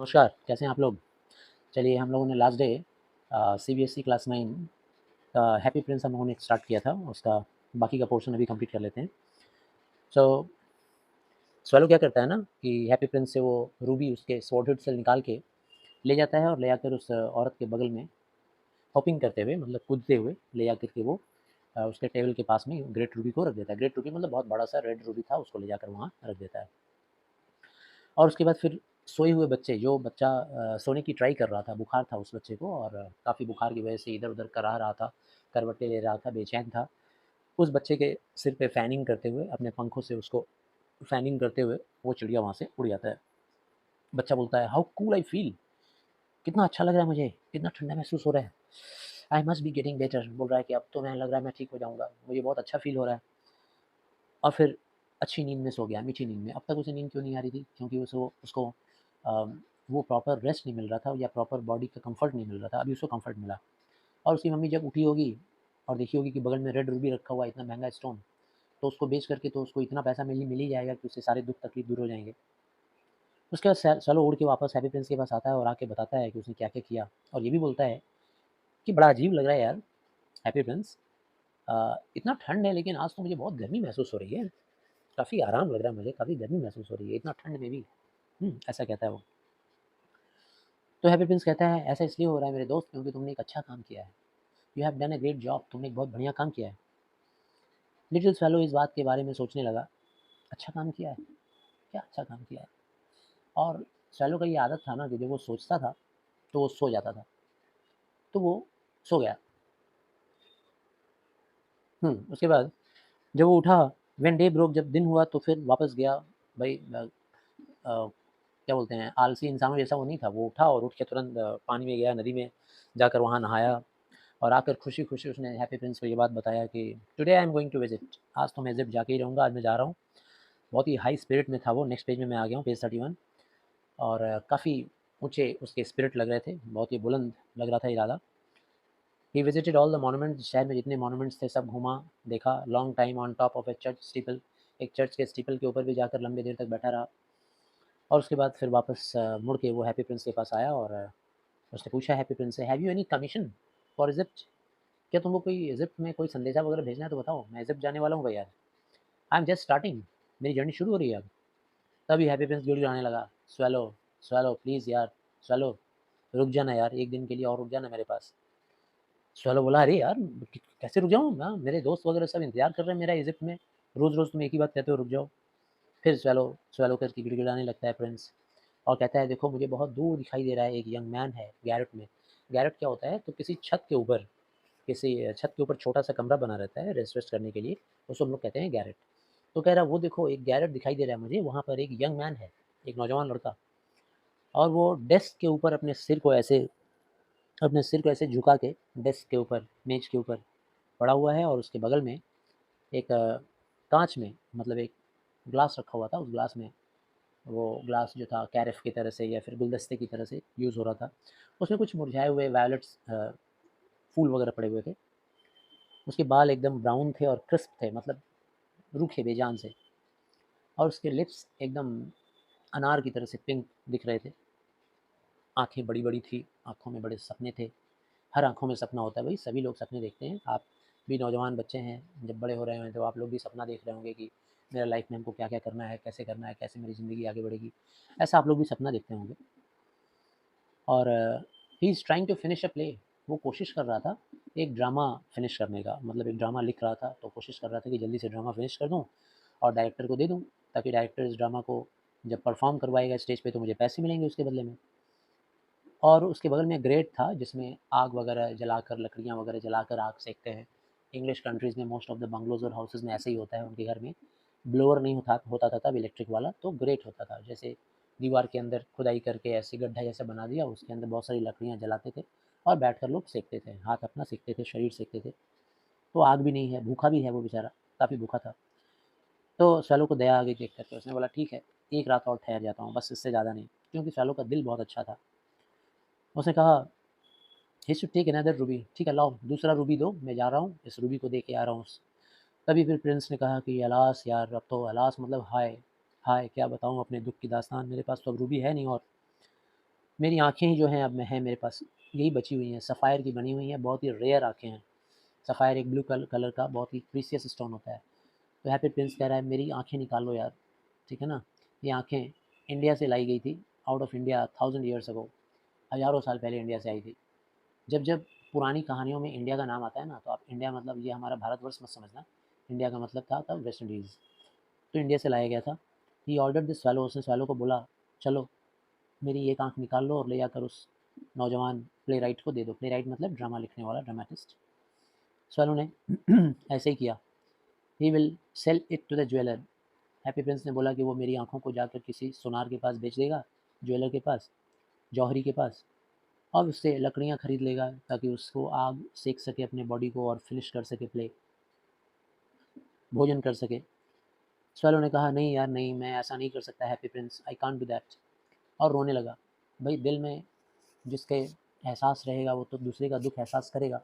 नमस्कार, कैसे हैं आप लोग? चलिए हम लोगों ने लास्ट डे सीबीएसई क्लास 9 का हैप्पी प्रिंस हम लोगों ने स्टार्ट किया था, उसका बाकी का पोर्शन अभी कंप्लीट कर लेते हैं। सो स्वैलो क्या करता है ना कि हैप्पी प्रिंस से वो रूबी उसके स्वॉर्ड हिट से निकाल के ले जाता है और ले आकर उस औरत के बगल में हॉपिंग करते हुए मतलब कूदते हुए ले आकर के वो उसके टेबल के पास में ग्रेट रूबी को रख देता है। ग्रेट रूबी मतलब बहुत बड़ा-सा रेड रूबी था, उसको ले जाकर वहाँ रख देता है। और उसके बाद फिर सोए हुए बच्चे जो बच्चा सोने की ट्राई कर रहा था, बुखार था उस बच्चे को और काफ़ी बुखार की वजह से इधर-उधर कराह रहा था, करवटें ले रहा था, बेचैन था। उस बच्चे के सिर पे फैनिंग करते हुए, अपने पंखों से उसको फैनिंग करते हुए वो चिड़िया वहाँ से उड़ जाता है। बच्चा बोलता है, "हाउ कूल आई फील" कितना अच्छा लग रहा है मुझे, कितना ठंडा महसूस हो रहा है। I must be getting better बोल रहा है कि अब तो मैं लग रहा है मैं ठीक हो जाऊँगा, मुझे बहुत अच्छा फ़ील हो रहा है। और फिर अच्छी नींद में सो गया, मीठी नींद में। अब तक उसे नींद क्यों नहीं आ रही थी? क्योंकि उसको वो प्रॉपर रेस्ट नहीं मिल रहा था या प्रॉपर बॉडी का कम्फ़र्ट नहीं मिल रहा था, अभी उसको कम्फ़र्ट मिला। और उसकी मम्मी जब उठी होगी और देखी होगी कि बगल में रेड रूबी रखा हुआ है, इतना महँगा स्टोन, तो उसको बेच करके तो उसको इतना पैसा मिल ही जाएगा कि उससे सारे दुःख तकलीफ़ दूर हो जाएँगे। उसके बाद सैलो उड़ के वापस हैप्पी प्रिंस के पास आता है और आके बताता है कि उसने क्या-क्या किया और ये भी बोलता है कि बड़ा अजीब लग रहा है यार हैप्पी प्रिंस, इतना ठंड है लेकिन आज तो मुझे बहुत गर्मी महसूस हो रही है। काफ़ी आराम लग रहा है मुझे, काफ़ी गर्मी महसूस हो रही है, इतना ठंड में भी। ऐसा कहता है वो। तो हैप्पी प्रिंस कहता है, "ऐसा इसलिए हो रहा है मेरे दोस्त क्योंकि तुमने एक अच्छा काम किया है। You have done a great job, तुमने एक बहुत बढ़िया काम किया है।" लिटिल स्वैलो इस बात के बारे में सोचने लगा, अच्छा काम किया है? क्या अच्छा काम किया है? और स्वैलो का ये आदत था ना कि जब वो सोचता था, तो वो सो जाता था। तो वो सो गया। उसके बाद जब वो उठा, व्हेन डे ब्रोक जब दिन हुआ तो फिर वापस गया। भाई क्या बोलते हैं, आलसी इंसानों जैसा वो नहीं था। वो उठा और उठ के तुरंत पानी में गया, नदी में जाकर वहाँ नहाया और आकर खुशी-खुशी उसने हैप्पी प्रिंस को ये बात बताया कि today I am going to visit, आज तो मैं इज़िप्ट जाके ही रहूँगा, आज मैं जा रहा हूँ। बहुत ही हाई स्पिरिट में था वो, नेक्स्ट पेज में मैं आ गया हूँ, पेज 31 और काफ़ी ऊँचे उसके स्पिरिट लग रहे थे, बहुत ही बुलंद लग रहा था इरादा। ही विज़िटेड ऑल द मॉन्यूमेंट्स, शहर में जितने मॉन्यूमेंट्स थे सब घूमा, देखा, long time on top of a church steeple, एक चर्च के स्टीपल के ऊपर भी जाकर लंबी देर तक बैठा रहा और उसके बाद फिर वापस मुड़ के वो हैप्पी प्रिंस के पास आया और उसने पूछा हैप्पी प्रिंस से, have you any commission for Egypt? क्या तुमको कोई इजिप्ट में कोई संदेशा वगैरह भेजना है तो बताओ, मैं इजिप्ट जाने वाला हूँ भाई यार। आई एम जस्ट स्टार्टिंग, मेरी जर्नी शुरू हो रही है अब। तभी हैप्पी प्रिंस गिड़गिड़ाने लगा, स्वैलो स्वैलो प्लीज़ यार, स्वैलो रुक जाना यार, एक दिन के लिए और रुक जाना मेरे पास। स्वैलो बोला, अरे यार कैसे रुक जाऊँ? हाँ, मेरे दोस्त वगैरह सब इंतज़ार कर रहे हैं मेरा इजिप्ट में, रोज़-रोज़ तुम एक ही बात कहते हो रुक जाओ। फिर स्वैलो स्वैलो करके गिड़गिड़ाने लगता है प्रिंस और कहता है, देखो मुझे बहुत दूर दिखाई दे रहा है एक यंग मैन है गैरेट में। गैरेट क्या होता है? तो किसी छत के ऊपर, किसी छत के ऊपर छोटा-सा कमरा बना रहता है रेस्ट वेस्ट करने के लिए, उसको हम लोग कहते हैं गैरेट। तो कह रहा है वो देखो एक गैरेट दिखाई दे रहा है मुझे, वहाँ पर एक यंग मैन है, एक नौजवान लड़का और वो डेस्क के ऊपर अपने सिर को ऐसे झुका के डेस्क के ऊपर, मेज़ के ऊपर पड़ा हुआ है और उसके बगल में एक काँच में मतलब एक ग्लास रखा हुआ था, उस ग्लास में वो ग्लास जो था कैरफ़ की तरह से या फिर गुलदस्ते की तरह से यूज़ हो रहा था। उसमें कुछ मुरझाए हुए वायलेट्स फूल वगैरह पड़े हुए थे। उसके बाल एकदम ब्राउन थे और क्रिस्प थे मतलब रूखे बेजान से और उसके लिप्स एकदम अनार की तरह से पिंक दिख रहे थे। आँखें बड़ी-बड़ी थी, आँखों में बड़े सपने थे। हर आँखों में सपना होता है भई, सभी लोग सपने देखते हैं। आप भी नौजवान बच्चे हैं, जब बड़े हो रहे हैं तो आप लोग भी सपना देख रहे होंगे कि मेरा लाइफ़ में हमको क्या-क्या करना है, कैसे मेरी ज़िंदगी आगे बढ़ेगी। ऐसा आप लोग भी सपना देखते होंगे। और he is trying to finish a play, वो कोशिश कर रहा था एक ड्रामा फिनिश करने का, मतलब एक ड्रामा लिख रहा था तो कोशिश कर रहा था कि जल्दी से ड्रामा फिनिश कर दूँ और डायरेक्टर को दे दूँ ताकि डायरेक्टर इस ड्रामा को जब परफ़ॉर्म करवाएगा स्टेज पे तो मुझे पैसे मिलेंगे उसके बदले में। और उसके बगल में ग्रेट था जिसमें आग वगैरह जलाकर, लकड़ियाँ वगैरह जलाकर आग सेकते हैं। इंग्लिश कंट्रीज़ में मोस्ट ऑफ द बंगलोज़ और हाउसेज़ में ऐसा ही होता है उनके घर में। ब्लोअर नहीं होता होता था तब इलेक्ट्रिक वाला, तो ग्रेट होता था। जैसे दीवार के अंदर खुदाई करके ऐसे गड्ढा जैसा बना दिया, उसके अंदर बहुत सारी लकड़ियाँ जलाते थे और बैठकर लोग सेकते थे। हाथ अपना सेकते थे, शरीर सेकते थे। तो आग भी नहीं है, भूखा भी है वो बेचारा, काफ़ी भूखा था। तो सैलो को दया आ गई देख कर के, उसने बोला ठीक है, 1 रात और ठहर जाता हूँ, बस इससे ज़्यादा नहीं। क्योंकि सैलो का दिल बहुत अच्छा था। उसने कहा he should take another ruby, ठीक है लाओ दूसरा रूबी दो, मैं जा रहा हूँ, इस रूबी को दे के आ रहा हूँ। तभी फिर प्रिंस ने कहा कि अलास यार, अब तो अलास मतलब हाय, हाय क्या बताऊँ अपने दुःख की दास्तान, मेरे पास तो अब रूबी है नहीं और मेरी आँखें ही जो हैं अब में हैं मेरे पास, यही बची हुई हैं, सफ़ायर की बनी हुई हैं, बहुत ही रेयर आँखें हैं। सफ़ायर एक ब्लू कलर का बहुत ही प्रीशियस स्टोन होता है। तो हैप्पी प्रिंस कह रहा है मेरी आँखें निकाल लो यार, ठीक है ना? ये आँखें इंडिया से लाई गई थी, out of India 1000 years ago, हज़ारों साल पहले इंडिया से आई थी। जब पुरानी कहानियों में इंडिया का नाम आता है ना, तो आप इंडिया मतलब ये हमारा भारतवर्ष मत समझना। इंडिया का मतलब था तब वेस्ट इंडीज़। तो इंडिया से लाया गया था। ही ऑर्डर्ड द स्वैलो, उसने स्वैलो को बोला, चलो मेरी एक आँख निकाल लो और ले जाकर उस नौजवान प्लेराइट को दे दो। प्लेराइट मतलब ड्रामा लिखने वाला, ड्रामाटिस्ट। स्वैलो ने ऐसे ही किया। He will sell it to the jeweller. Happy Prince ने बोला कि वो मेरी आँखों को जाकर किसी सुनार के पास बेच देगा, ज्वेलर के पास, जौहरी के पास, और उससे लकड़ियाँ खरीद लेगा ताकि उसको आग सेक सके अपने बॉडी को और फिनिश कर सके प्ले, भोजन कर सके। स्वैलो ने कहा नहीं यार नहीं, मैं ऐसा नहीं कर सकता happy Prince, I can't do that, और रोने लगा। भाई दिल में जिसके एहसास रहेगा वो तो दूसरे का दुख एहसास करेगा।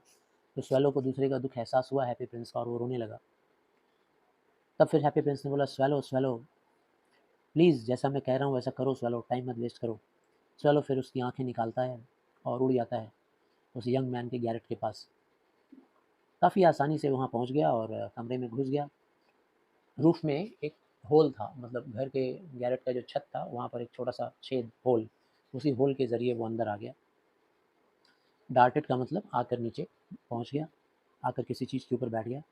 तो स्वैलो को दूसरे का दुख एहसास हुआ हैप्पी प्रिंस का, और वो रोने लगा। तब फिर हैप्पी प्रिंस ने बोला स्वैलो स्वैलो प्लीज़ जैसा मैं कह रहा हूँ वैसा करो स्वैलो, टाइम मत वेस्ट करो। स्वैलो फिर उसकी आंखें निकालता है और उड़ जाता है उस यंग मैन के गैरेट के पास। काफ़ी आसानी से वहाँ पहुँच गया और कमरे में घुस गया। रूफ में एक होल था, मतलब घर के गैरेट का जो छत था वहाँ पर एक छोटा सा छेद, होल, उसी होल के ज़रिए वो अंदर आ गया। डार्टेड का मतलब आकर नीचे पहुँच गया, आकर किसी चीज़ के ऊपर बैठ गया।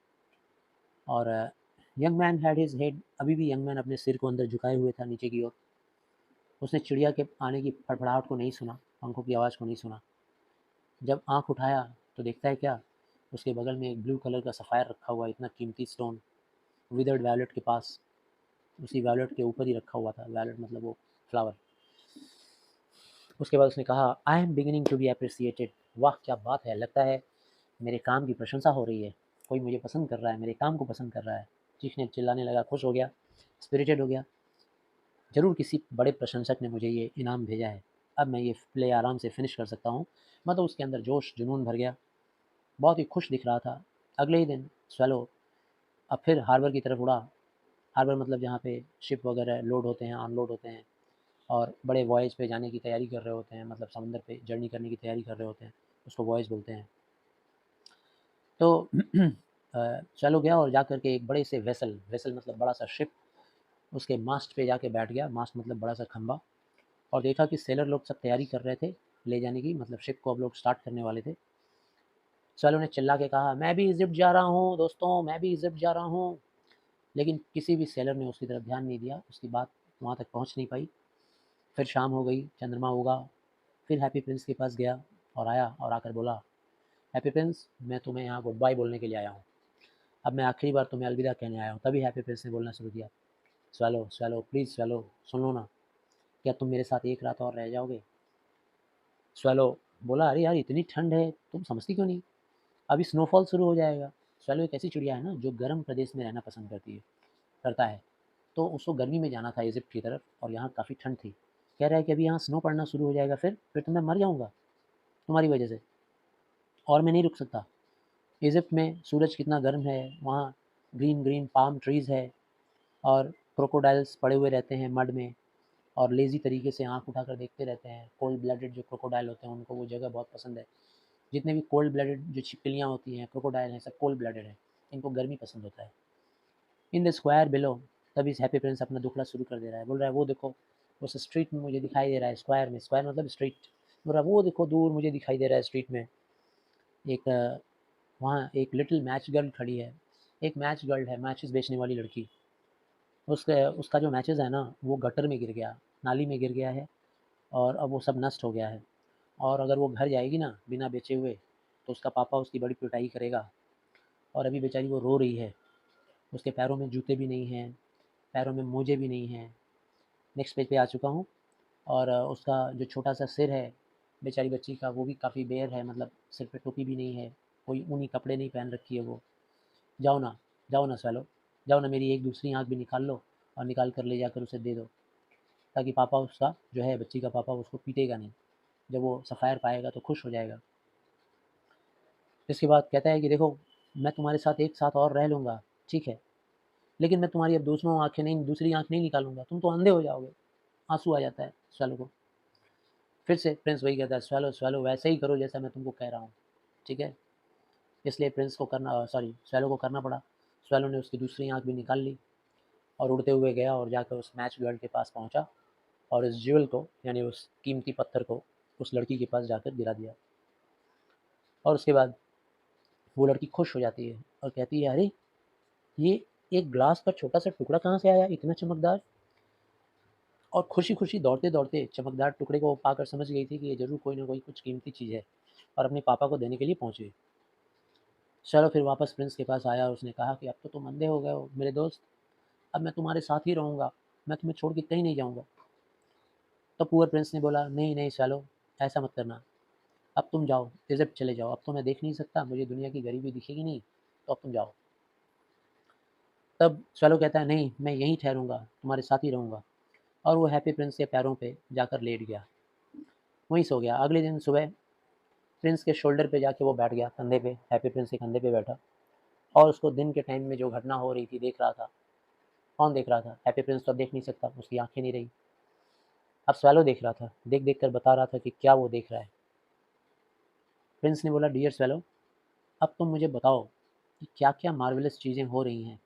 और young man had his head, अभी भी यंग मैन अपने सिर को अंदर झुकाए हुए था नीचे की ओर। उसने चिड़िया के आने की फड़फड़ाहट को नहीं सुना, पंखों की आवाज़ को नहीं सुना। जब आँख उठाया तो देखता है क्या, उसके बगल में एक ब्लू कलर का सफ़ायर रखा हुआ, इतना कीमती स्टोन, विदर्ड वैलेट के पास, उसी वैलेट के ऊपर ही रखा हुआ था। वैलेट मतलब वो फ्लावर। उसके बाद उसने कहा I am beginning to be appreciated. वाह क्या बात है, लगता है मेरे काम की प्रशंसा हो रही है, कोई मुझे पसंद कर रहा है, मेरे काम को पसंद कर रहा है। चीखने चिल्लाने लगा, खुश हो गया, स्पिरिटेड हो गया। ज़रूर किसी बड़े प्रशंसक ने मुझे ये इनाम भेजा है, अब मैं ये प्ले आराम से फिनिश कर सकता हूँ। मतलब उसके अंदर जोश जुनून भर गया, बहुत ही खुश दिख रहा था। अगले ही दिन स्वैलो अब फिर हार्बर की तरफ उड़ा। हार्बर मतलब जहाँ पे शिप वगैरह लोड होते हैं, अनलोड होते हैं, और बड़े वॉयज पे जाने की तैयारी कर रहे होते हैं, मतलब समुद्र पे जर्नी करने की तैयारी कर रहे होते हैं, उसको वॉयज बोलते हैं। तो चलो गया और जा कर के एक बड़े से वेसल, वेसल मतलब बड़ा सा शिप, उसके मास्ट पे जाके बैठ गया। मास्ट मतलब बड़ा सा खंबा। और देखा कि सेलर लोग सब तैयारी कर रहे थे ले जाने की, मतलब शिप को अब लोग स्टार्ट करने वाले थे। स्वैलो ने चिल्ला के कहा मैं भी इजिप्ट जा रहा हूँ दोस्तों, मैं भी इजिप्ट जा रहा हूँ। लेकिन किसी भी सेलर ने उसकी तरफ ध्यान नहीं दिया, उसकी बात वहाँ तक पहुँच नहीं पाई। फिर शाम हो गई, चंद्रमा उगा। फिर हैप्पी प्रिंस के पास गया और आया और आकर बोला हैप्पी प्रिंस मैं तुम्हें यहाँ गुड बाय बोलने के लिए आया हूँ, अब मैं आखिरी बार तुम्हें अलविदा कहने आया हूँ। तभी हैप्पी प्रिंस ने बोलना शुरू किया स्वैलो स्वैलो प्लीज़ स्वैलो सुन लो ना, क्या तुम मेरे साथ एक रात और रह जाओगे? स्वैलो बोला अरे यार इतनी ठंड है तुम समझती क्यों नहीं, अभी स्नोफॉल शुरू हो जाएगा। स्वैलो एक ऐसी चिड़िया है ना जो गर्म प्रदेश में रहना पसंद करता है। तो उसको गर्मी में जाना था इजिप्ट की तरफ, और यहाँ काफ़ी ठंड थी। कह रहा है कि अभी यहाँ स्नो पड़ना शुरू हो जाएगा, फिर तो मैं मर जाऊँगा तुम्हारी वजह से, और मैं नहीं रुक सकता। इजिप्ट में सूरज कितना गर्म है, वहाँ ग्रीन ग्रीन पाम ट्रीज़ है, और क्रोकोडाइल्स पड़े हुए रहते हैं मड में, और लेज़ी तरीके से आँख उठाकर देखते रहते हैं। कोल्ड ब्लडेड जो क्रोकोडाइल होते हैं उनको वो जगह बहुत पसंद है। जितने भी कोल्ड ब्लडेड जो छिपकलियाँ होती हैं, क्रोकोडाइल हैं, सब कोल्ड ब्लडेड हैं, इनको गर्मी पसंद होता है। इन द स्क्वायर बिलो, तभी हैप्पी प्रिंस अपना दुखड़ा शुरू कर दे रहा है। बोल रहा है वो देखो उस स्ट्रीट में मुझे दिखाई दे रहा है, स्क्वायर में, स्क्वायर मतलब स्ट्रीट। बोल रहा है वो देखो दूर मुझे दिखाई दे रहा है स्ट्रीट में एक वहाँ एक लिटिल मैच गर्ल खड़ी है। एक मैच गर्ल है, मैचेस बेचने वाली लड़की। उसका उसका जो मैचेस है ना वो गटर में गिर गया, नाली में गिर गया है, और अब वो सब नष्ट हो गया है। और अगर वो घर जाएगी ना बिना बेचे हुए तो उसका पापा उसकी बड़ी पिटाई करेगा। और अभी बेचारी वो रो रही है, उसके पैरों में जूते भी नहीं हैं, पैरों में मोजे भी नहीं हैं। नेक्स्ट पेज पे आ चुका हूँ। और उसका जो छोटा सा सिर है बेचारी बच्ची का, वो भी काफ़ी बेयर है, मतलब सिर पे टोपी भी नहीं है, कोई ऊनी कपड़े नहीं पहन रखी है वो। जाओ ना, जाओ ना स्वैलो, जाओ ना मेरी एक दूसरी आँख भी निकाल लो और निकाल कर ले जाकर उसे दे दो, ताकि पापा उसका जो है बच्ची का पापा उसको पीटेगा नहीं, जब वो सफ़ायर पाएगा तो खुश हो जाएगा। इसके बाद कहता है कि देखो मैं तुम्हारे साथ एक साथ और रह लूँगा, ठीक है, लेकिन मैं तुम्हारी अब दूसरी आँख नहीं निकालूँगा, तुम तो अंधे हो जाओगे। आँसू आ जाता है स्वैलो को। फिर से प्रिंस वही कहता है, स्वैलो स्वैलो वैसे ही करो जैसा मैं तुमको कह रहा हूँ, ठीक है। इसलिए प्रिंस को करना स्वैलो को करना पड़ा। स्वैलो ने उसकी दूसरी आँख भी निकाल ली और उड़ते हुए गया और जाकर उस मैच गर्ल के पास पहुँचा और इस ज्वेल को, यानी उस कीमती पत्थर को, उस लड़की के पास जाकर गिरा दिया। और उसके बाद वो लड़की खुश हो जाती है और कहती है, अरे ये एक ग्लास का छोटा सा टुकड़ा कहाँ से आया इतना चमकदार। और खुशी खुशी दौड़ते दौड़ते चमकदार टुकड़े को पाकर समझ गई थी कि ये जरूर कोई ना कोई कुछ कीमती चीज़ है, और अपने पापा को देने के लिए पहुंच गई। चलो फिर वापस प्रिंस के पास आया और उसने कहा कि अब तो तुम अंधे हो गए हो मेरे दोस्त, अब मैं तुम्हारे साथ ही रहूँगा, मैं तुम्हें छोड़ के कहीं नहीं जाऊँगा। तो पुअर प्रिंस ने बोला, नहीं नहीं चलो, ऐसा मत करना, अब तुम जाओ, इजिप्ट चले जाओ, अब तो मैं देख नहीं सकता, मुझे दुनिया की गरीबी दिखेगी नहीं, तो अब तुम जाओ। तब स्वैलो कहता है, नहीं मैं यहीं ठहरूंगा, तुम्हारे साथ ही रहूँगा। और वो हैप्पी प्रिंस के पैरों पे जाकर लेट गया, वहीं सो गया। अगले दिन सुबह प्रिंस के शोल्डर पे जाके वो बैठ गया, कंधे पे, हैप्पी प्रिंस के कंधे पे बैठा और उसको दिन के टाइम में जो घटना हो रही थी देख रहा था। कौन देख रहा था? हैप्पी प्रिंस तो अब देख नहीं सकता, उसकी आंखें नहीं रही। अब स्वैलो देख रहा था, देख देख कर बता रहा था कि क्या वो देख रहा है। प्रिंस ने बोला, डियर स्वैलो, अब तुम मुझे बताओ कि क्या क्या मार्वेलस चीज़ें हो रही हैं,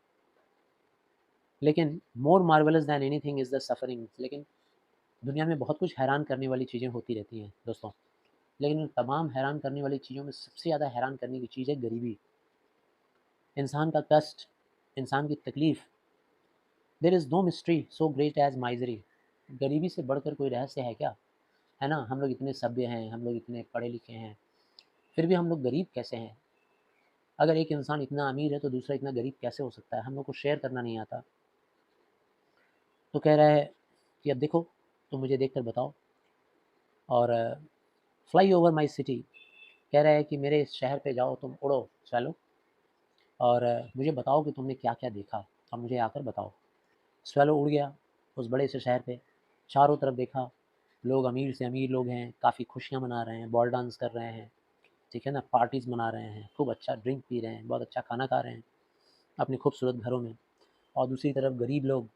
लेकिन more marvellous than anything is the suffering. लेकिन दुनिया में बहुत कुछ हैरान करने वाली चीज़ें होती रहती हैं दोस्तों, लेकिन उन तमाम हैरान करने वाली चीज़ों में सबसे ज़्यादा हैरान करने की चीज़ है गरीबी, इंसान का कष्ट, इंसान की तकलीफ़। There is no mystery so great as misery. गरीबी से बढ़कर कोई रहस्य है क्या? है ना? हम लोग इतने सभ्य हैं, हम लोग इतने पढ़े लिखे हैं, फिर भी हम लोग गरीब कैसे हैं? अगर एक इंसान इतना अमीर है तो दूसरा इतना गरीब कैसे हो सकता है? हम लोग को शेयर करना नहीं आता। तो कह रहा है कि अब देखो, तुम मुझे देख कर बताओ। और फ्लाई ओवर माई सिटी, कह रहा है कि मेरे इस शहर पे जाओ, तुम उड़ो चलो, और मुझे बताओ कि तुमने क्या क्या देखा, अब मुझे आकर बताओ। स्वैलो उड़ गया उस बड़े से शहर पे, चारों तरफ देखा, लोग अमीर से अमीर लोग हैं, काफ़ी खुशियाँ मना रहे हैं, बॉल डांस कर रहे हैं, ठीक है ना, पार्टीज़ मना रहे हैं, खूब अच्छा ड्रिंक पी रहे हैं, बहुत अच्छा खाना खा रहे हैं अपने खूबसूरत घरों में। और दूसरी तरफ गरीब लोग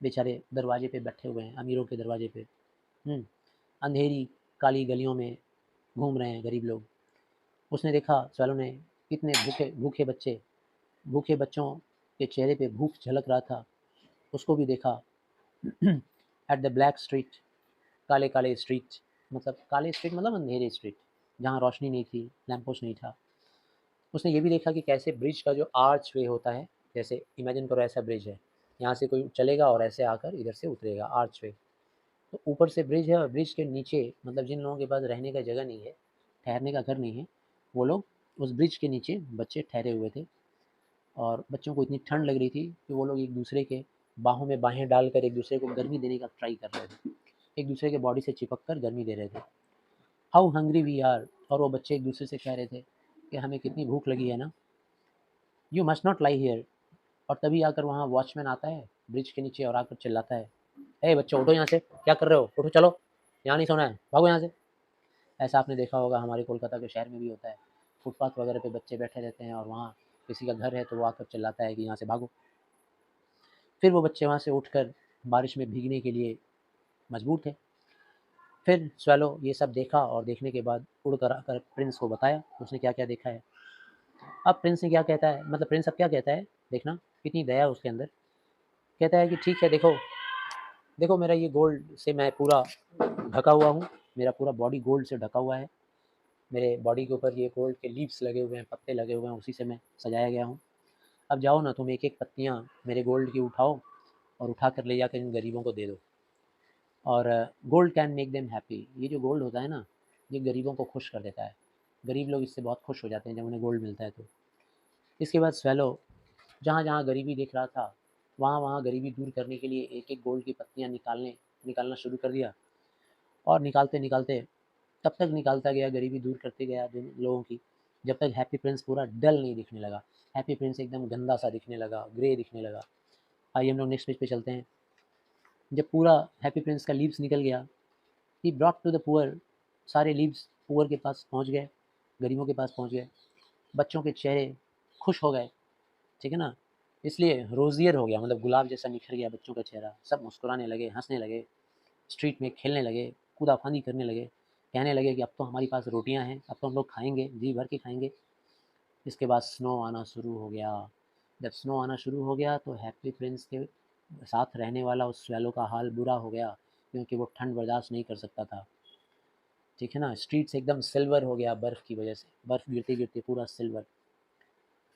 बेचारे दरवाजे पे बैठे हुए हैं, अमीरों के दरवाजे पे। अंधेरी काली गलियों में घूम रहे हैं गरीब लोग। उसने देखा, स्वैलो ने, कितने भूखे भूखे बच्चे, भूखे बच्चों के चेहरे पे भूख झलक रहा था, उसको भी देखा। एट द ब्लैक स्ट्रीट, काले काले स्ट्रीट, मतलब काले स्ट्रीट मतलब अंधेरे स्ट्रीट, जहाँ रोशनी नहीं थी, लैंप पोस्ट नहीं था। उसने ये भी देखा कि कैसे ब्रिज का जो आर्च वे होता है, जैसे इमेजिन करो ऐसा ब्रिज है, यहाँ से कोई चलेगा और ऐसे आकर इधर से उतरेगा, आर्च वे। तो ऊपर से ब्रिज है और ब्रिज के नीचे, मतलब जिन लोगों के पास रहने का जगह नहीं है, ठहरने का घर नहीं है, वो लोग उस ब्रिज के नीचे बच्चे ठहरे हुए थे। और बच्चों को इतनी ठंड लग रही थी कि वो लोग एक दूसरे के बाहों में बाहें डालकर एक दूसरे को गर्मी देने का ट्राई कर रहे थे, एक दूसरे के बॉडी से चिपक कर गर्मी दे रहे थे। हाउ हंग्री वी आर, और वो बच्चे एक दूसरे से कह रहे थे कि हमें कितनी भूख लगी है ना, you must not lie here. और तभी आकर वहाँ वॉचमैन आता है ब्रिज के नीचे और आकर चिल्लाता है, ए बच्चों उठो यहाँ से, क्या कर रहे हो, उठो चलो, यहाँ नहीं सोना है, भागो यहाँ से। ऐसा आपने देखा होगा, हमारे कोलकाता के शहर में भी होता है, फुटपाथ वगैरह पे बच्चे बैठे रहते हैं और वहाँ किसी का घर है तो वो आकर चिल्लाता है कि यहाँ से भागो। फिर वो बच्चे वहाँ से उठकर बारिश में भीगने के लिए मजबूर थे। फिर स्वैलो ये सब देखा और देखने के बाद उड़ कर आकर प्रिंस को बताया उसने क्या क्या देखा है। अब प्रिंस ने क्या कहता है, मतलब प्रिंस अब क्या कहता है, देखना कितनी दया उसके अंदर। कहता है कि ठीक है, देखो देखो, मेरा ये गोल्ड से मैं पूरा ढका हुआ हूँ, मेरा पूरा बॉडी गोल्ड से ढका हुआ है, मेरे बॉडी के ऊपर ये गोल्ड के लीव्स लगे हुए हैं, पत्ते लगे हुए हैं, उसी से मैं सजाया गया हूँ। अब जाओ ना, तुम एक एक पत्तियाँ मेरे गोल्ड की उठाओ और उठा कर ले जाकर इन गरीबों को दे दो। और gold can make them happy, ये जो गोल्ड होता है ना, ये गरीबों को खुश कर देता है, गरीब लोग इससे बहुत खुश हो जाते हैं जब उन्हें गोल्ड मिलता है तो। इसके बाद स्वैलो जहाँ जहाँ गरीबी देख रहा था, वहाँ वहाँ गरीबी दूर करने के लिए एक एक गोल्ड की पत्तियाँ निकालना शुरू कर दिया। और निकालते निकालते तब तक निकालता गया, गरीबी दूर करते गया लोगों की, जब तक हैप्पी प्रिंस पूरा डल नहीं दिखने लगा। हैप्पी प्रिंस एकदम गंदा सा दिखने लगा, ग्रे दिखने लगा। आइए हम लोग नेक्स्ट पेज पे चलते हैं। जब पूरा हैप्पी प्रिंस का लीव्स निकल गया, he brought to the poor, सारे लीव्स पुअर के पास पहुंच गए, गरीबों के पास पहुंच गए। बच्चों के चेहरे खुश हो गए, ठीक है ना, इसलिए रोजियर हो गया, मतलब गुलाब जैसा निखर गया बच्चों का चेहरा, सब मुस्कुराने लगे, हंसने लगे, स्ट्रीट में खेलने लगे, कूदाफांदी करने लगे, कहने लगे कि अब तो हमारी पास रोटियां हैं, अब तो हम लोग खाएंगे, जी भर के खाएंगे। इसके बाद स्नो आना शुरू हो गया। जब स्नो आना शुरू हो गया तो हैप्पी प्रिंस के साथ रहने वाला उस स्वैलो का हाल बुरा हो गया, क्योंकि वो ठंड बर्दाश्त नहीं कर सकता था। ठीक है ना, स्ट्रीट्स एकदम सिल्वर हो गया बर्फ़ की वजह से, बर्फ़ गिरते गिरते पूरा सिल्वर।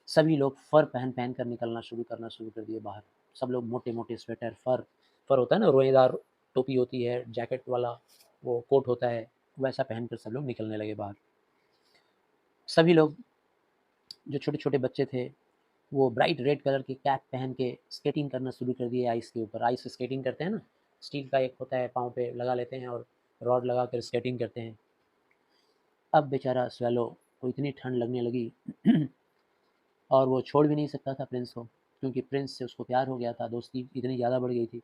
सभी लोग फर पहन पहन कर निकलना करना शुरू कर दिए बाहर। सब लोग मोटे मोटे स्वेटर, फर फर होता है ना, रोएदार टोपी होती है, जैकेट वाला वो कोट होता है, वैसा पहनकर सब लोग निकलने लगे बाहर। सभी लोग, जो छोटे छोटे बच्चे थे, वो ब्राइट रेड कलर की कैप पहन के स्केटिंग करना शुरू कर दिए आइस के ऊपर। आइस स्केटिंग करते हैं ना, स्टील का एक होता है, पाँव पे लगा लेते हैं और रॉड लगा कर स्केटिंग करते हैं। अब बेचारा स्वैलो को इतनी ठंड लगने लगी और वो छोड़ भी नहीं सकता था प्रिंस को, क्योंकि प्रिंस से उसको प्यार हो गया था, दोस्ती इतनी ज़्यादा बढ़ गई थी।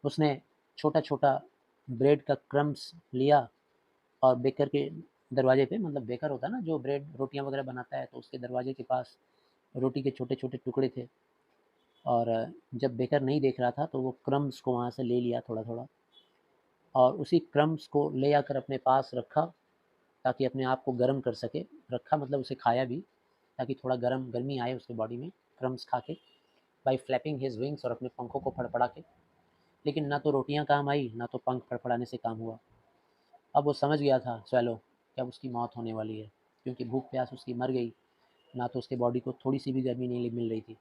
उसने छोटा छोटा ब्रेड का क्रम्स लिया और बेकर के दरवाजे पे, मतलब बेकर होता है ना जो ब्रेड रोटियां वगैरह बनाता है, तो उसके दरवाजे के पास रोटी के छोटे छोटे टुकड़े थे। और जब बेकर नहीं देख रहा था तो वो क्रम्स को वहाँ से ले लिया थोड़ा थोड़ा, और उसी क्रम्स को ले आकर अपने पास रखा ताकि अपने आप को गर्म कर सके। रखा मतलब उसे खाया भी, ताकि थोड़ा गर्मी आए उसके बॉडी में, क्रम्स खा के, बाई फ्लैपिंग हिज विंग्स, और अपने पंखों को फड़फड़ा के। लेकिन ना तो रोटियां काम आई, ना तो पंख फड़फड़ाने से काम हुआ। अब वो समझ गया था स्वैलो कि अब उसकी मौत होने वाली है, क्योंकि भूख प्यास उसकी मर गई, ना तो उसके बॉडी को थोड़ी सी भी गर्मी नहीं मिल रही थी।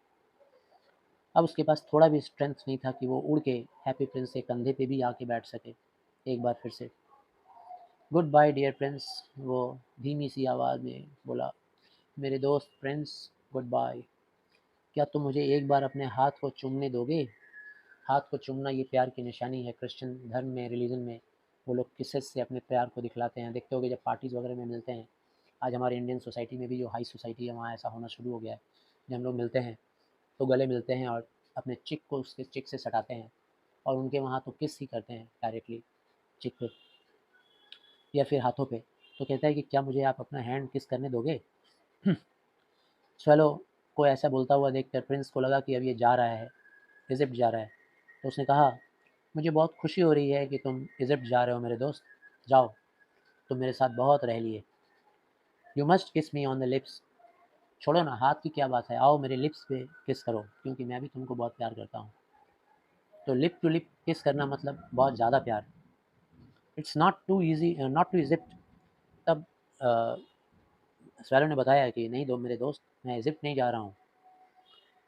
अब उसके पास थोड़ा भी स्ट्रेंथ नहीं था कि वो उड़ के हैप्पी प्रिंस के कंधे पे भी आके बैठ सके एक बार फिर से। गुड बाय डियर प्रिंस, वो धीमी सी आवाज़ में बोला, मेरे दोस्त प्रिंस, गुड बाय। क्या तुम मुझे एक बार अपने हाथ को चूमने दोगे? हाथ को चूमना ये प्यार की निशानी है। क्रिश्चियन धर्म में, रिलीजन में वो लोग किसेस से अपने प्यार को दिखलाते हैं। देखते होगे जब पार्टीज़ वगैरह में मिलते हैं, आज हमारे इंडियन सोसाइटी में भी, जो हाई सोसाइटी है, वहाँ ऐसा होना शुरू हो गया है। जब हम लोग मिलते हैं तो गले मिलते हैं और अपने चिक को उसके चिक से सटाते हैं, और उनके वहाँ तो किस ही करते हैं डायरेक्टली चिक पे या फिर हाथों पे। तो कहता है कि क्या मुझे आप अपना हैंड किस करने दोगे? स्वैलो को ऐसा बोलता हुआ देखकर प्रिंस को लगा कि अब ये जा रहा है, इजिप्ट जा रहा है। तो उसने कहा, मुझे बहुत खुशी हो रही है कि तुम इजिप्ट जा रहे हो मेरे दोस्त। जाओ, तुम मेरे साथ बहुत रह लिए। यू मस्ट किस मी ऑन द लिप्स। छोड़ो ना, हाथ की क्या बात है, आओ मेरे लिप्स पे किस करो, क्योंकि मैं भी तुमको बहुत प्यार करता हूँ। तो लिप टू लिप किस करना मतलब बहुत ज़्यादा प्यार। It's not too easy, not too Egypt. तब स्वैलो ने बताया कि नहीं दो मेरे दोस्त, मैं इजिप्ट नहीं जा रहा हूँ,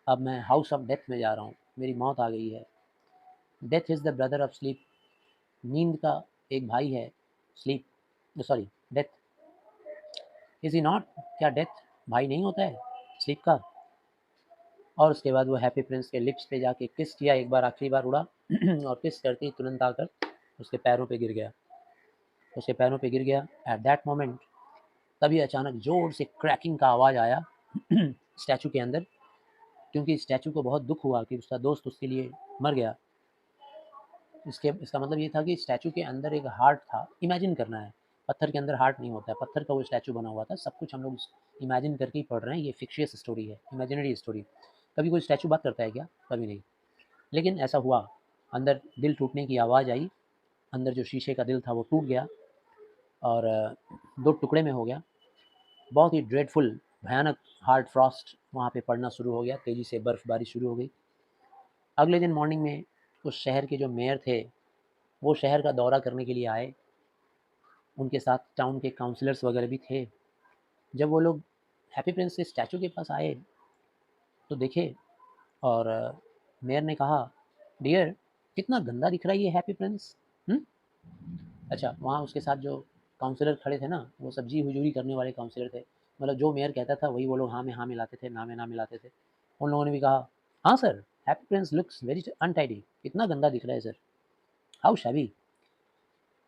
अब मैं हाउस ऑफ डेथ में जा रहा हूँ, मेरी मौत आ गई है। Death is the brother of sleep. नींद का एक भाई है sleep, sorry death. Is he not? क्या डेथ भाई नहीं होता है स्लीप का? और उसके बाद वो हैप्पी प्रिंस के लिप्स पे जाके किस किया, एक बार आखिरी बार उड़ा और किस करते ही तुरंत आकर उसके पैरों पे गिर गया। उसके पैरों पे गिर गया। एट दैट मोमेंट, तभी अचानक जोर से क्रैकिंग का आवाज़ आया स्टैचू के अंदर, क्योंकि स्टैचू को बहुत दुख हुआ कि उसका दोस्त उसके लिए मर गया। इसका मतलब ये था कि स्टैचू के अंदर एक हार्ट था। इमेजिन करना है, पत्थर के अंदर हार्ट नहीं होता है, पत्थर का वो स्टैचू बना हुआ था। सब कुछ हम लोग इमेजिन करके ही पढ़ रहे हैं, ये फिक्शियस स्टोरी है, इमेजिनरी स्टोरी। कभी कोई स्टैचू बात करता है क्या? कभी नहीं। लेकिन ऐसा हुआ, अंदर दिल टूटने की आवाज़ आई, अंदर जो शीशे का दिल था वो टूट गया और दो टुकड़े में हो गया। बहुत ही ड्रेडफुल, भयानक हार्ड फ्रॉस्ट वहाँ पे पड़ना शुरू हो गया, तेज़ी से बर्फ़बारी शुरू हो गई। अगले दिन मॉर्निंग में उस शहर के जो मेयर थे, वो शहर का दौरा करने के लिए आए। उनके साथ टाउन के काउंसलर्स वगैरह भी थे। जब वो लोग हैप्पी प्रिंस के स्टैचू के पास आए तो देखे, और मेयर ने कहा, डियर, कितना गंदा दिख रहा है ये हैप्पी प्रिंस। अच्छा, वहाँ उसके साथ जो काउंसलर खड़े थे ना, वो सब्जी हुजूरी करने वाले काउंसलर थे। मतलब जो मेयर कहता था वही वो लोग हाँ में हाँ मिलाते थे, ना में ना मिलाते थे। उन लोगों ने भी कहा, हाँ sir, Happy Prince looks very untidy, कितना गंदा दिख रहा है sir, how shabby.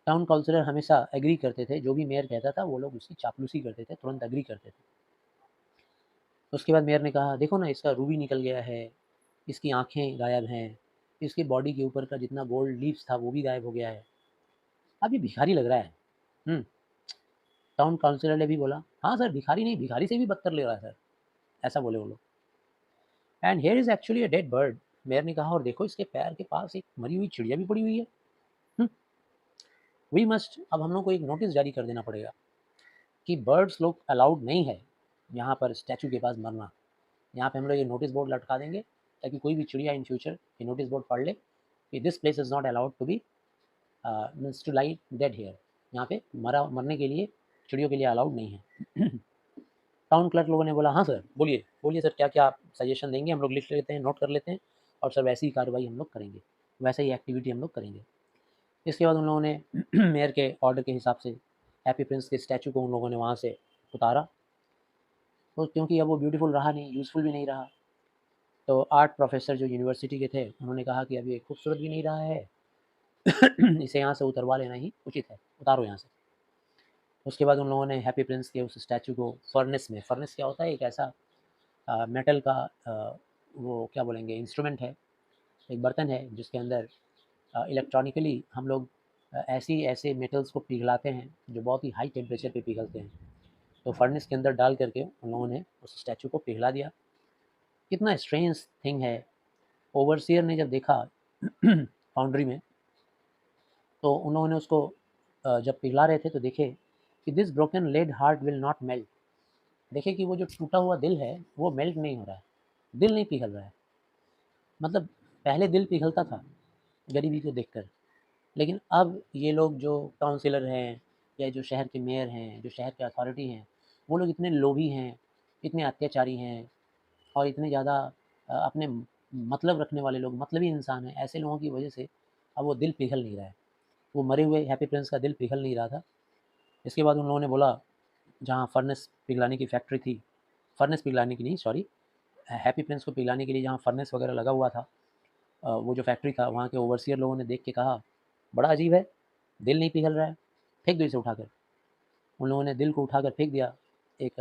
Town councillor हमेशा एग्री करते थे, जो भी मेयर कहता था वो लोग उसकी चापलूसी करते थे, तुरंत एग्री करते थे। उसके बाद मेयर ने कहा, देखो ना, इसका रूबी निकल गया है, इसकी आंखें गायब हैं, इसकी बॉडी के ऊपर का जितना गोल्ड लीव्स था वो भी गायब हो गया है, अब ये भिखारी लग रहा है। टाउन काउंसलर ने भी बोला, हाँ सर, भिखारी नहीं, भिखारी से भी बदतर ले रहा है सर, ऐसा बोले वो लोग। And here is actually a dead bird. Mayor ने कहा, और देखो इसके पैर के पास एक मरी हुई चिड़िया भी पड़ी हुई है। वी मस्ट, अब हम लोग को एक नोटिस जारी कर देना पड़ेगा कि बर्ड्स लोग अलाउड नहीं है यहाँ पर स्टैचू के पास मरना। यहाँ पे हम लोग ये नोटिस बोर्ड लटका देंगे ताकि कोई भी चिड़िया इन फ्यूचर ये नोटिस बोर्ड पढ़ ले कि this place is not allowed to be means to lie dead here. यहाँ पे मरने के लिए चिड़ियों के लिए अलाउड नहीं है। टाउन क्लर्क लोगों ने बोला हाँ सर, बोलिए बोलिए सर, क्या क्या आप सजेशन देंगे, हम लोग लिख लेते हैं, नोट कर लेते हैं, और सर वैसी ही कार्रवाई हम लोग करेंगे, वैसा ही एक्टिविटी हम लोग करेंगे। इसके बाद उन लोगों ने मेयर के ऑर्डर के हिसाब से हैप्पी प्रिंस के स्टैचू को उन लोगों ने वहाँ से उतारा, तो क्योंकि अब वो ब्यूटीफुल रहा नहीं, यूज़फुल भी नहीं रहा, तो आर्ट प्रोफेसर जो यूनिवर्सिटी के थे उन्होंने कहा कि अब ये खूबसूरत भी नहीं रहा है, इसे यहाँ से उतरवा लेना ही उचित है, उतारो यहाँ से। उसके बाद उन लोगों ने हैप्पी प्रिंस के उस स्टैचू को फर्नेस में, फर्नेस क्या होता है, एक ऐसा मेटल का वो क्या बोलेंगे इंस्ट्रूमेंट है, एक बर्तन है जिसके अंदर इलेक्ट्रॉनिकली हम लोग ऐसे मेटल्स को पिघलाते हैं जो बहुत ही हाई टेम्परेचर पे पिघलते हैं। तो फर्नेस के अंदर डाल करके उन लोगों ने उस स्टैचू को पिघला दिया। कितना स्ट्रेंज थिंग है। ओवरसियर ने जब देखा फाउंड्री में, तो उन लोगों ने उसको जब पिघला रहे थे तो देखे कि this broken lead heart will not melt. देखे कि वो जो टूटा हुआ दिल है वो मेल्ट नहीं हो रहा है, दिल नहीं पिघल रहा है। मतलब पहले दिल पिघलता था गरीबी को देखकर, लेकिन अब ये लोग जो काउंसिलर हैं या जो शहर के मेयर हैं, जो शहर के अथॉरिटी हैं, वो लोग इतने लोभी हैं, इतने अत्याचारी हैं, और इतने ज़्यादा अपने मतलब रखने वाले लोग, मतलबी इंसान हैं, ऐसे लोगों की वजह से अब वो दिल पिघल नहीं रहा है। वो मरे हुए हैप्पी प्रिंस का दिल पिघल नहीं रहा था। इसके बाद उन लोगों ने बोला, जहाँ फर्नेस पिघलाने की फैक्ट्री थी, फर्नेस पिघलाने की नहीं सॉरी, हैप्पी प्रिंस को पिघलाने के लिए जहाँ फर्नेस वगैरह लगा हुआ था, वो जो फैक्ट्री था, वहाँ के ओवरसियर लोगों ने देख के कहा, बड़ा अजीब है, दिल नहीं पिघल रहा है, फेंक दो इसे उठाकर। उन लोगों ने दिल को उठाकर फेंक दिया, एक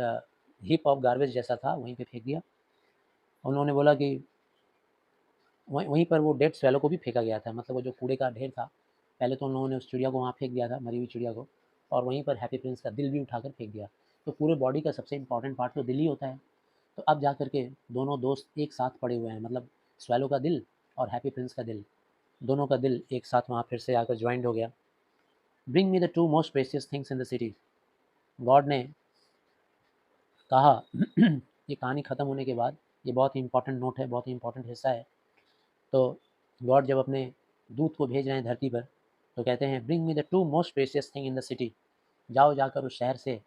हीप ऑफ गार्बेज जैसा था, वहीं पे फेंक दिया। उन लोगों ने बोला कि वहीं पर वो डेड स्वैलो को भी फेंका गया था, मतलब वो जो कूड़े का ढेर था, पहले तो उन लोगों ने उस चिड़िया को वहाँ फेंक दिया था, मरी हुई चिड़िया को, और वहीं पर हैप्पी प्रिंस का दिल भी उठाकर फेंक दिया। तो पूरे बॉडी का सबसे इंपॉर्टेंट पार्ट तो दिल ही होता है। तो अब जा कर के दोनों दोस्त एक साथ पड़े हुए हैं, मतलब स्वैलो का दिल और हैप्पी प्रिंस का दिल, दोनों का दिल एक साथ वहाँ फिर से आकर ज्वाइंट हो गया। Bring me the two most precious things in the city, God ने कहा। ये कहानी ख़त्म होने के बाद, ये बहुत ही इंपॉर्टेंट नोट है, बहुत ही इंपॉर्टेंट हिस्सा है। तो गॉड जब अपने दूत को भेज रहे हैं धरती पर, तो कहते हैं, bring me the two most precious thing in the city, जाओ जाकर उस शहर से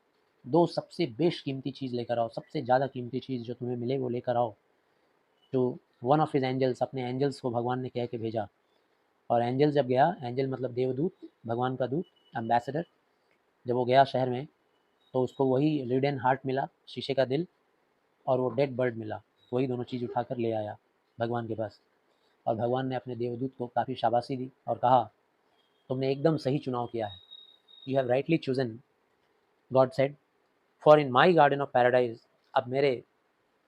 दो सबसे बेशकीमती चीज़ लेकर आओ, सबसे ज़्यादा कीमती चीज़ जो तुम्हें मिले वो लेकर आओ। तो वन ऑफ हिज एंजल्स, अपने एंजल्स को भगवान ने कह के भेजा, और एंजल जब गया, एंजल मतलब देवदूत, भगवान का दूत, एम्बेसडर, जब वो गया शहर में, तो उसको वही लिडन हार्ट मिला, शीशे का दिल, और वो डेड बर्ड मिला। वही दोनों चीज़ उठाकर ले आया भगवान के पास, और भगवान ने अपने देवदूत को काफ़ी शाबाशी दी और कहा, तुमने एकदम सही चुनाव किया है, you have rightly chosen, God said, for in my garden of paradise, अब मेरे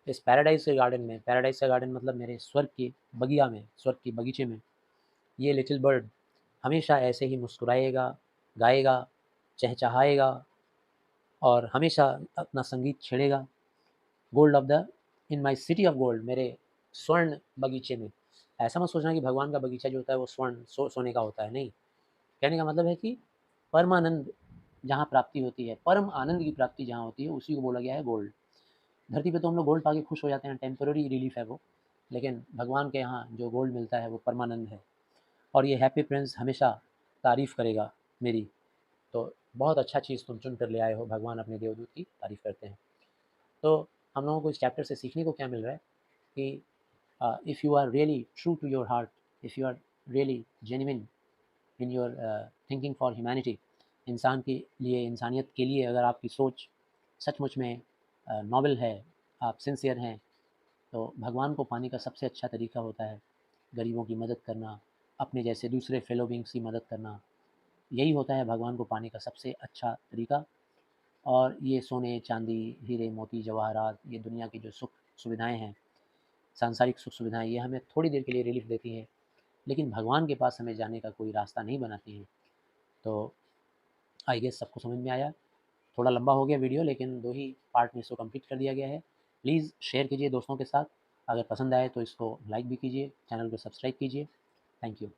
इस पैराडाइज के गार्डन में, पैराडाइज का गार्डन मतलब मेरे स्वर्ग की बगिया में, स्वर्ग की बगीचे में, ये लिटिल बर्ड हमेशा ऐसे ही मुस्कुराएगा, गाएगा, चहचहाएगा, और हमेशा अपना संगीत छेड़ेगा। Gold of the, in my city of gold, मेरे स्वर्ण बगीचे में। ऐसा मत सोचना कि भगवान का बगीचा जो होता है वो स्वर्ण सोने का होता है, नहीं। कहने का मतलब है कि परमानंद जहाँ प्राप्ति होती है, परम आनंद की प्राप्ति जहाँ होती है, उसी को बोला गया है गोल्ड। धरती पे तो हम लोग गोल्ड पाके खुश हो जाते हैं, टेम्पररी रिलीफ है वो, लेकिन भगवान के यहाँ जो गोल्ड मिलता है वो परमानंद है। और ये हैप्पी प्रिंस हमेशा तारीफ़ करेगा मेरी। तो बहुत अच्छा चीज़ तुम चुन कर ले आए हो, भगवान अपने देवदूत की तारीफ़ करते हैं। तो हम लोगों को इस चैप्टर से सीखने को क्या मिल रहा है कि if you are really true to your heart, if you are really genuine in your thinking for humanity, इंसान के लिए, इंसानियत के लिए अगर आपकी सोच सचमुच में नोबल है, आप सिंसियर हैं, तो भगवान को पाने का सबसे अच्छा तरीका होता है गरीबों की मदद करना, अपने जैसे दूसरे फेलो बींग्स की मदद करना। यही होता है भगवान को पाने का सबसे अच्छा तरीका। और ये सोने, चांदी, हीरे, मोती, जवाहरात, ये दुनिया की जो सुख सुविधाएं हैं, सांसारिक सुख सुविधाएं, ये हमें थोड़ी देर के लिए रिलीफ देती हैं, लेकिन भगवान के पास हमें जाने का कोई रास्ता नहीं बनाती हैं। तो आई गेस सबको समझ में आया। थोड़ा लंबा हो गया वीडियो, लेकिन 2 ही पार्ट में इसको कंप्लीट कर दिया गया है। प्लीज़ शेयर कीजिए दोस्तों के साथ, अगर पसंद आए तो इसको लाइक भी कीजिए, चैनल को सब्सक्राइब कीजिए। Thank you.